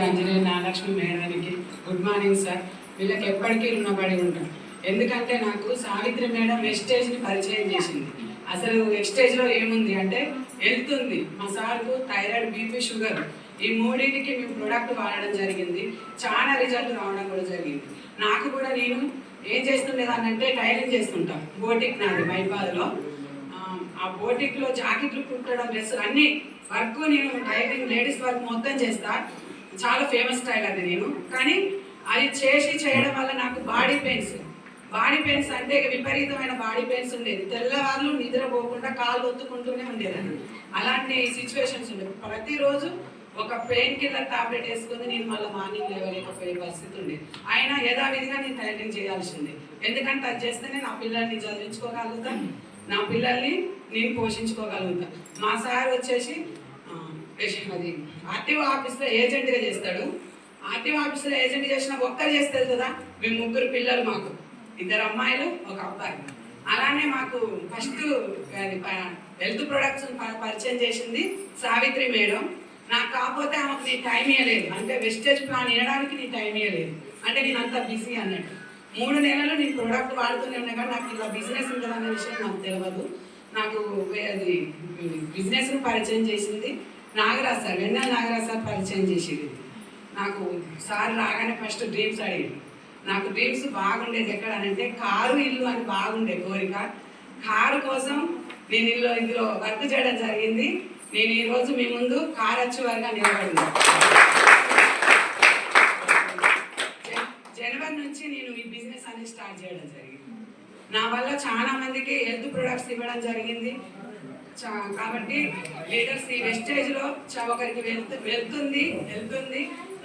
అంజనేయ నాగలక్ష్మి మేడానికి good morning sir. వీళ్ళకి ఎప్పటికీ రుణపడి ఉంటాం. ఎందుకంటే నాకు సావిత్రి మేడం వెస్టేజ్ని పరిచయం చేసింది. అసలు వెస్టేజ్లో ఏముంది అంటే హెల్త్ ఉంది. మా సార్కు థైరాయిడ్, బీపీ, షుగర్ ఈ మూడింటికి మేము ప్రోడక్ట్ వాడడం జరిగింది. చాలా రిజల్ట్ రావడం కూడా జరిగింది. నాకు కూడా నేను ఏం చేస్తుండేదానంటే టైలరింగ్ చేస్తుంటాం. బోటిక్ నాది మైబాద్లో. ఆ బోటిక్లో జాకెట్లు కుట్టడం, డ్రెస్సులు అన్నీ వర్క్ నేను టైలరింగ్ లేడీస్ వర్క్ మొత్తం చేస్తా. చాలా ఫేమస్ స్టైల్ అది నేను. కానీ అది చేయడం వల్ల నాకు బాడీ పెయిన్స్ అంటే విపరీతమైన బాడీ పెయిన్స్ ఉండేది. తెల్లవాళ్ళు నిద్రపోకుండా కాళ్ళు ఒత్తుకుంటూనే ఉండేదాన్ని. అలాంటి సిచ్యువేషన్స్ ఉండేవి. ప్రతిరోజు ఒక పెయిన్ కిల్లర్ టాబ్లెట్ వేసుకుని నేను మళ్ళీ మార్నింగ్ లేవలేకపోయే పరిస్థితి ఉండేది. అయినా యథావిధిగా నేను టైలరింగ్ చేయాల్సిందే. ఎందుకంటే అది చేస్తేనే నా పిల్లల్ని చదివించుకోగలుగుతాను, నా పిల్లల్ని నేను పోషించుకోగలుగుతాను. మా సార్ వచ్చేసి అది ఆర్టీఓ ఆఫీస్లో ఏజెంట్గా చేస్తాడు. ఆర్టీఓ ఆఫీస్లో ఏజెంట్ చేసిన ఒక్కరు చేస్తారు కదా. మేము 3 పిల్లలు, మాకు 2 అమ్మాయిలు 1 అబ్బాయి. అలానే మాకు ఫస్ట్ హెల్త్ ప్రొడక్ట్స్ పరిచయం చేసింది సావిత్రి మేడం. నాకు కాకపోతే ఆమెకు నీ టైం ఇవ్వలేదు, అంటే వెస్టేజ్ ప్లాన్ వినడానికి నీ టైం ఇవ్వలేదు. అంటే నేను అంత బిజీ అన్నట్టు. 3 నెలలు నేను ప్రోడక్ట్ వాడుతూనే ఉన్నా. కానీ నాకు ఇలా బిజినెస్ ఉంటుందన్న విషయం నాకు తెలియదు. నాకు అది బిజినెస్ను పరిచయం చేసింది నాగరాజ్ సార్, వెన్నెల నాగరాజ్ సార్ పరిచయం చేసేది. నాకు సార్ రాగానే ఫస్ట్ డ్రీమ్స్ అడిగింది. నాకు డ్రీమ్స్ బాగుండేది ఎక్కడ అంటే కారు, ఇల్లు అని బాగుండే కోరిక. కారు కోసం నేను ఇందులో వర్క్ చేయడం జరిగింది. నేను ఈరోజు మీ ముందు కార్ అచ్చువర్గా నిలబడింది. జనవరి నుంచి నేను ఈ బిజినెస్ అనేది స్టార్ట్ చేయడం జరిగింది. నా వల్ల చాలా మందికి హెల్త్ ప్రొడక్ట్స్ ఇవ్వడం జరిగింది. కాబట్టి లీడర్స్ ఈ వెస్టేజ్లో ఒకరికి వెళ్తుంది,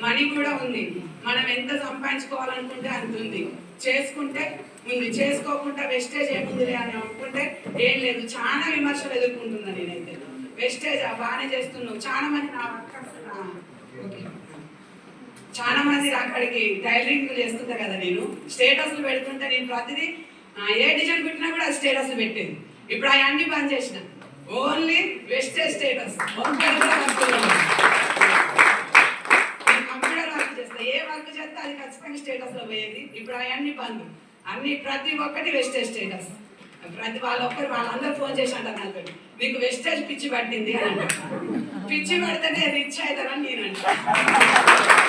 మనీ కూడా ఉంది. మనం ఎంత సంపాదించుకోవాలనుకుంటే అంత ఉంది, చేసుకుంటే ఉంది, చేసుకోకుండా వెస్టేజ్ ఏముందిలే అని అనుకుంటే ఏం లేదు. చాలా విమర్శలు ఎదుర్కొంటున్నా నేనైతే. వెస్టేజ్ బాగానే చేస్తున్నావు. చాలా మంది అక్కడికి టైలరింగ్ చేస్తుంటా కదా, నేను స్టేటస్లు పెడుతుంటే నేను ప్రతిదీ ఏ డిజైన్ పెట్టినా కూడా అది స్టేటస్లు పెట్టేది. ఇప్పుడు అవన్నీ బంద్ చేసిన. Only wastage status. Computer work చేస్తా, ఏ వర్క్ చేస్తే అది ఖచ్చితంగా స్టేటస్లో పోయేది. ఇప్పుడు అవన్నీ బంద్. ప్రతి ఒక్కటి వెస్టేజ్ స్టేటస్. వాళ్ళందరూ ఫోన్ చేసి అంటారు నాతో, నీకు వెస్టేజ్ పిచ్చి పట్టింది అని అంటారు. పిచ్చి పడితేనే రిచ్ అవుతారని నేను అంటాను.